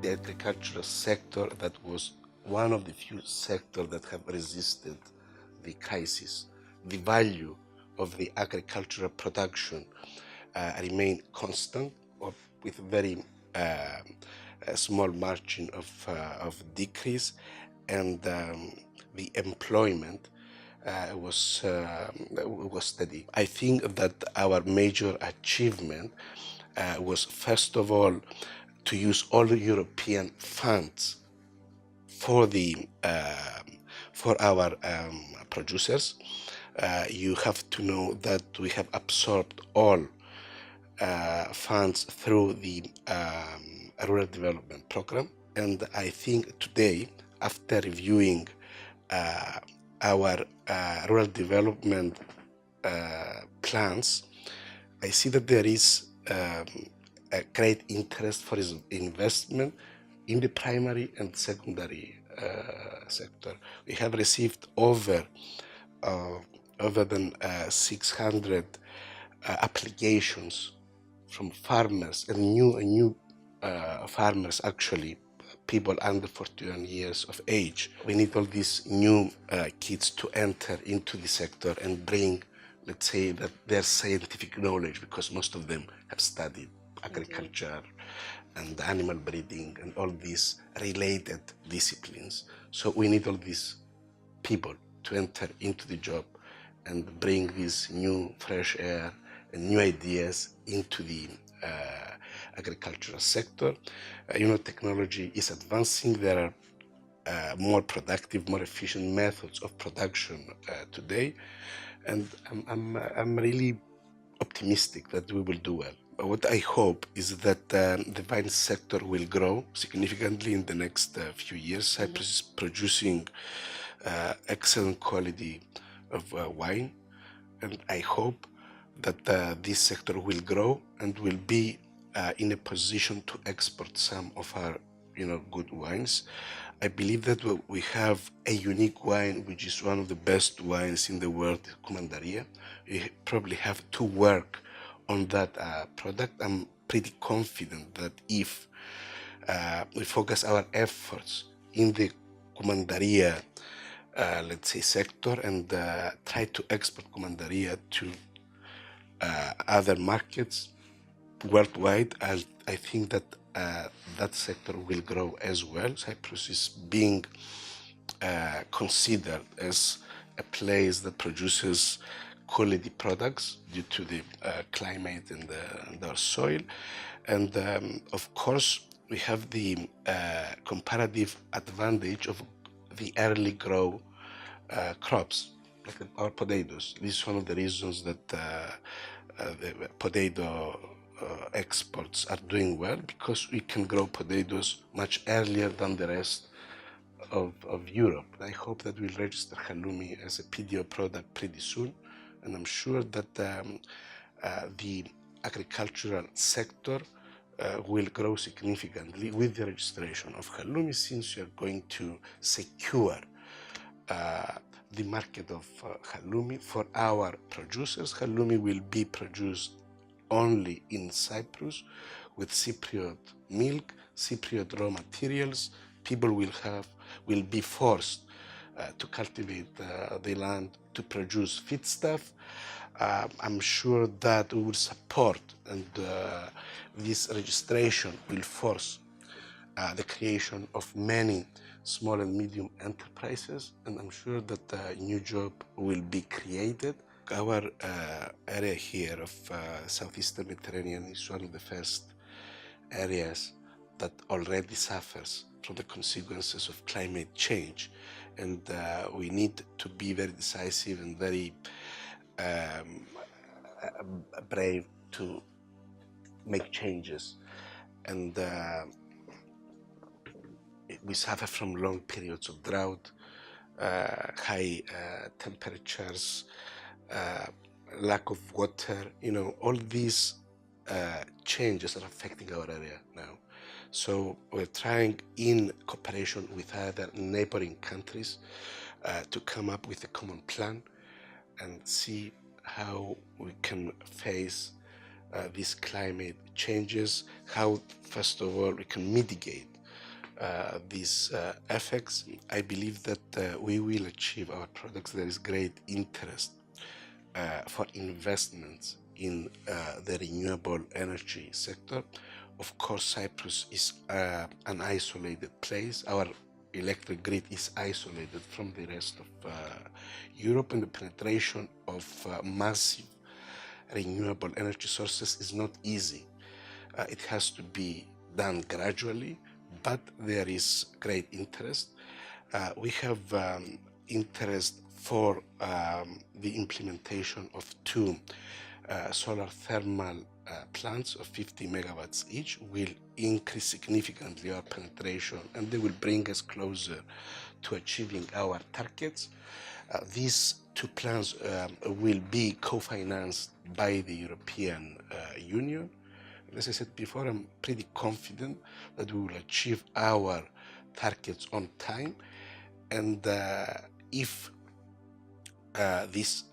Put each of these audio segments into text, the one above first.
the agricultural sector that was one of the few sectors that have resisted the crisis. The value of the agricultural production remained constant, or with very a small margin of decrease, and the employment was steady. I think that our major achievement was, first of all, to use all the European funds for our producers. You have to know that we have absorbed all funds through the rural development program, and I think today, after reviewing our rural development plans, I see that there is a great interest for investment in the primary and secondary sector. We have received over than 600 applications from farmers and new farmers, actually people under 41 years of age. We need all these new kids to enter into the sector and bring, let's say, that their scientific knowledge, because most of them have studied agriculture and animal breeding and all these related disciplines. So we need all these people to enter into the job and bring this new fresh air and new ideas into the agricultural sector. Technology is advancing. There are more productive, more efficient methods of production today, and I'm really optimistic that we will do well. What I hope is that the wine sector will grow significantly in the next few years. Cyprus is producing excellent quality of wine, and I hope that this sector will grow and will be in a position to export some of our good wines. I believe that we have a unique wine, which is one of the best wines in the world, Commandaria. We probably have to work on that product. I'm pretty confident that if we focus our efforts in the Commandaria, let's say, sector, and try to export Commandaria to other markets worldwide, I think that that sector will grow as well. Cyprus is being considered as a place that produces quality products due to the climate and our soil. And of course, we have the comparative advantage of the early grow crops, like our potatoes. This is one of the reasons that the potato exports are doing well, because we can grow potatoes much earlier than the rest of Europe. I hope that we'll register halloumi as a PDO product pretty soon, and I'm sure that the agricultural sector will grow significantly with the registration of halloumi, since you're going to secure the market of halloumi for our producers. Halloumi will be produced only in Cyprus with Cypriot milk, Cypriot raw materials. People will be forced to cultivate the land to produce feedstuff. I'm sure that we will support, and this registration will force the creation of many small and medium enterprises, and I'm sure that a new job will be created. Our area here of Southeastern Mediterranean is one of the first areas that already suffers from the consequences of climate change, and we need to be very decisive and very brave to make changes. And we suffer from long periods of drought, high temperatures, lack of water. All these changes are affecting our area now. So we're trying, in cooperation with other neighboring countries, to come up with a common plan and see how we can face these climate changes, how, first of all, we can mitigate these effects. I believe that we will achieve our products. There is great interest for investments in the renewable energy sector. Of course, Cyprus is an isolated place. Our electric grid is isolated from the rest of Europe, and the penetration of massive renewable energy sources is not easy. It has to be done gradually, but there is great interest. We have interest for the implementation of two solar thermal plants of 50 megawatts each. Will increase significantly our penetration, and they will bring us closer to achieving our targets. These two plans will be co-financed by the European Union. As I said before, I'm pretty confident that we will achieve our targets on time. And if these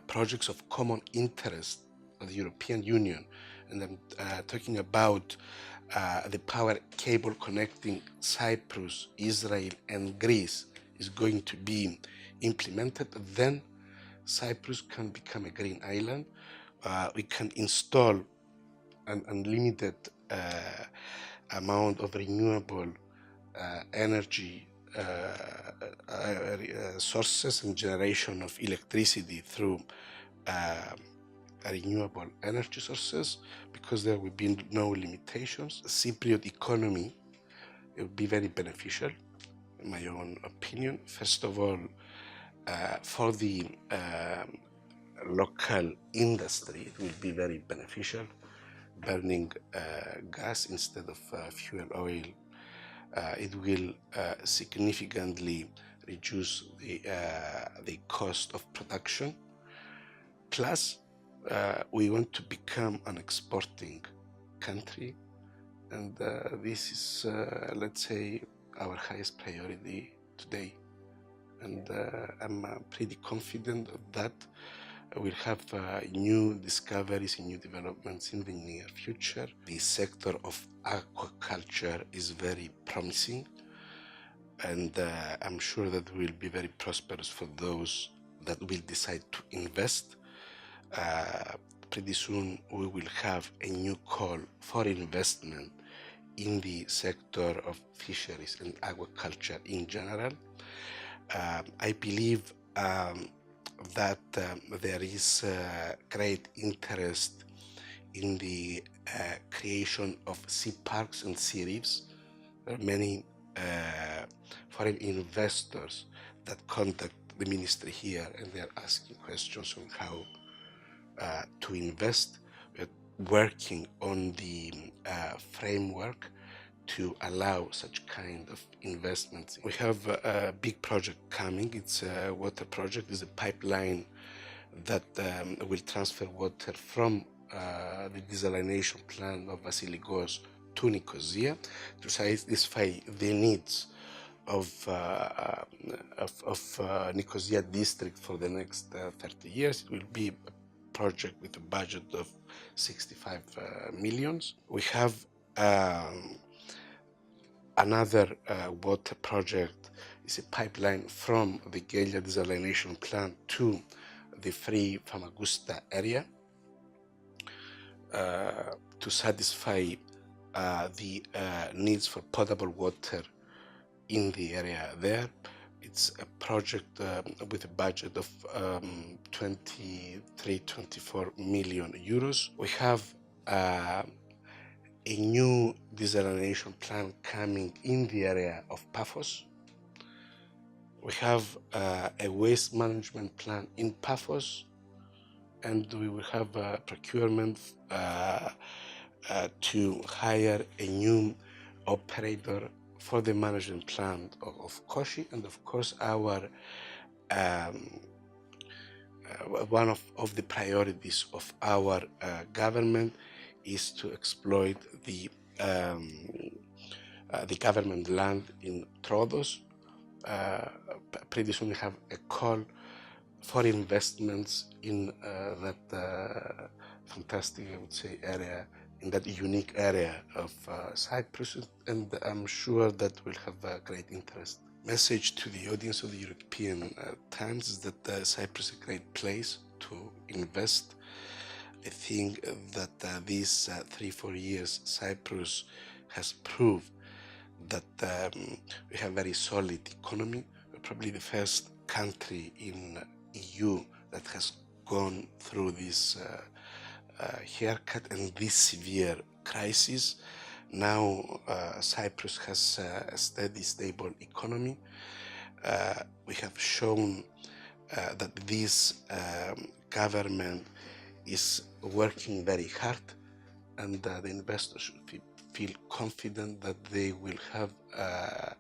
projects of common interest of the European Union, and I'm talking about the power cable connecting Cyprus, Israel, and Greece, is going to be implemented, then Cyprus can become a green island. We can install an unlimited amount of renewable energy sources and generation of electricity through renewable energy sources, because there will be no limitations. The Cypriot economy, it will be very beneficial, in my own opinion. First of all, for the local industry, it will be very beneficial. Burning gas instead of fuel oil, it will significantly reduce the cost of production. Plus, we want to become an exporting country, and this is, let's say, our highest priority today. And I'm pretty confident that we'll have new discoveries and new developments in the near future. The sector of aquaculture is very promising, and I'm sure that will be very prosperous for those that will decide to invest. Pretty soon we will have a new call for investment in the sector of fisheries and aquaculture in general. I believe that there is great interest in the creation of sea parks and sea reefs. There are many foreign investors that contact the ministry here, and they're asking questions on how to invest. We're working on the framework to allow such kind of investments. We have a big project coming. It's a water project. It's a pipeline that will transfer water from the desalination plant of Vasilikos to Nicosia to satisfy the needs of Nicosia district for the next 30 years. It will be a project with a budget of 65 millions. We have another water project. Is a pipeline from the Gelia desalination plant to the Free Famagusta area to satisfy the needs for potable water in the area there. It's a project with a budget of 23-24 million euros. We have a new desalination plant coming in the area of Paphos. We have a waste management plant in Paphos, and we will have a procurement to hire a new operator for the management plant of Koshi. And of course, our one of the priorities of our government is to exploit the government land in Troodos. Pretty soon we have a call for investments in that fantastic, I would say, area in that unique area of Cyprus, and I'm sure that will have a great interest. Message to the audience of the European Times is that Cyprus is a great place to invest. I think that these 3-4 years Cyprus has proved that we have very solid economy. We're probably the first country in EU that has gone through this haircut and this severe crisis. Now Cyprus has a steady, stable economy. We have shown that this government is working very hard, and the investors should feel confident that they will have a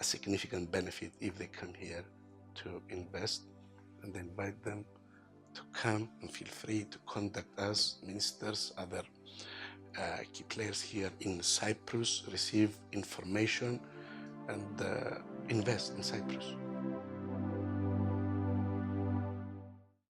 significant benefit if they come here to invest. And I invite them to come and feel free to contact us, ministers, other key players here in Cyprus, receive information and invest in Cyprus.